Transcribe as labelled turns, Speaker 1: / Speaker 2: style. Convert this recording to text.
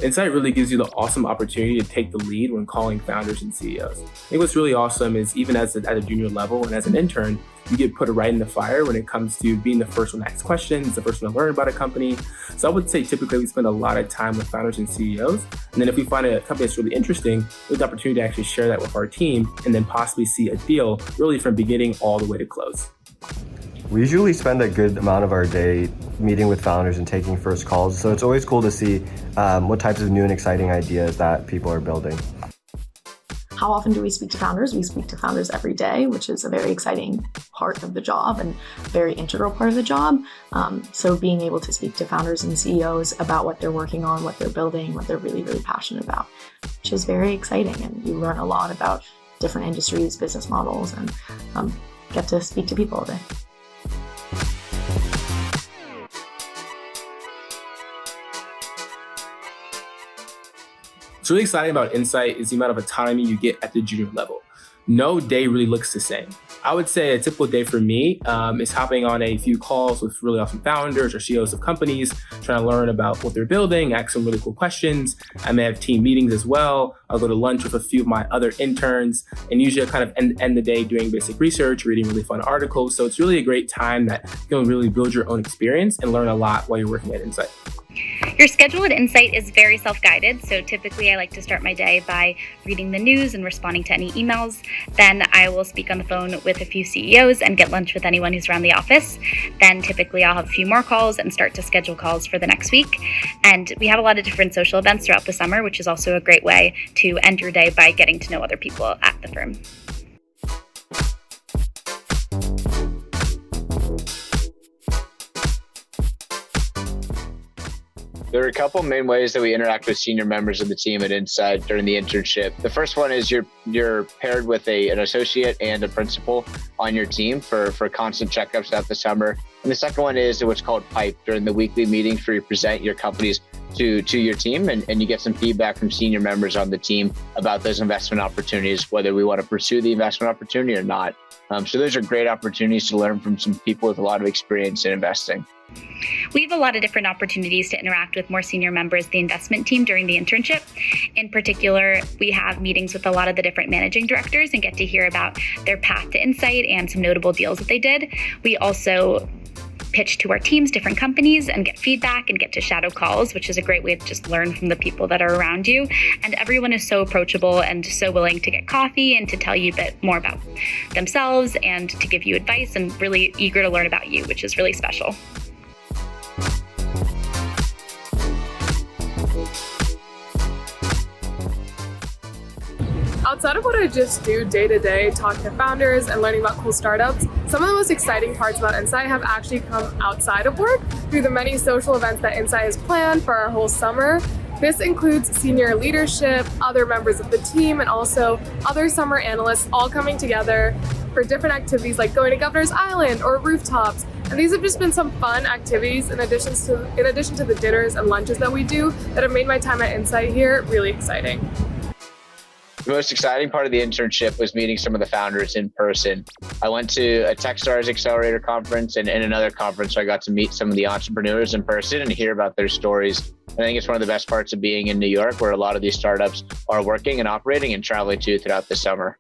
Speaker 1: Insight really gives you the awesome opportunity to take the lead when calling founders and CEOs. I think what's really awesome is even at a junior level and as an intern, you get put right in the fire when it comes to being the first one to ask questions, the first one to learn about a company. So I would say typically we spend a lot of time with founders and CEOs. And then if we find a company that's really interesting, we have the opportunity to actually share that with our team and then possibly see a deal really from beginning all the way to close.
Speaker 2: We usually spend a good amount of our day meeting with founders and taking first calls. So it's always cool to see what types of new and exciting ideas that people are building.
Speaker 3: How often do we speak to founders? We speak to founders every day, which is a very exciting part of the job and very integral part of the job. So being able to speak to founders and CEOs about what they're working on, what they're building, what they're really, really passionate about, which is very exciting. And you learn a lot about different industries, business models, and get to speak to people all day.
Speaker 1: What's really exciting about Insight is the amount of autonomy you get at the junior level. No day really looks the same. I would say a typical day for me is hopping on a few calls with really awesome founders or CEOs of companies, trying to learn about what they're building, ask some really cool questions. I may have team meetings as well. I'll go to lunch with a few of my other interns, and usually I kind of end the day doing basic research, reading really fun articles. So it's really a great time that you can really build your own experience and learn a lot while you're working at Insight.
Speaker 4: Your schedule at Insight is very self-guided, so typically I like to start my day by reading the news and responding to any emails. Then I will speak on the phone with a few CEOs and get lunch with anyone who's around the office. Then typically I'll have a few more calls and start to schedule calls for the next week. And we have a lot of different social events throughout the summer, which is also a great way to end your day by getting to know other people at the firm.
Speaker 5: There are a couple main ways that we interact with senior members of the team at Insight during the internship. The first one is you're paired with an associate and a principal on your team for constant checkups throughout the summer. And the second one is what's called PIPE during the weekly meetings where you present your companies to your team and you get some feedback from senior members on the team about those investment opportunities, whether we want to pursue the investment opportunity or not. So those are great opportunities to learn from some people with a lot of experience in investing.
Speaker 4: We have a lot of different opportunities to interact with more senior members of the investment team during the internship. In particular, we have meetings with a lot of the different managing directors and get to hear about their path to Insight and some notable deals that they did. We also pitch to our teams different companies and get feedback and get to shadow calls, which is a great way to just learn from the people that are around you. And everyone is so approachable and so willing to get coffee and to tell you a bit more about themselves and to give you advice and really eager to learn about you, which is really special.
Speaker 6: Outside of what I just do day to day, talking to founders and learning about cool startups, some of the most exciting parts about Insight have actually come outside of work through the many social events that Insight has planned for our whole summer. This includes senior leadership, other members of the team, and also other summer analysts all coming together for different activities like going to Governor's Island or rooftops. And these have just been some fun activities in addition to the dinners and lunches that we do that have made my time at Insight here really exciting.
Speaker 5: The most exciting part of the internship was meeting some of the founders in person. I went to a Techstars Accelerator conference and another conference where I got to meet some of the entrepreneurs in person and hear about their stories. I think it's one of the best parts of being in New York, where a lot of these startups are working and operating and traveling to throughout the summer.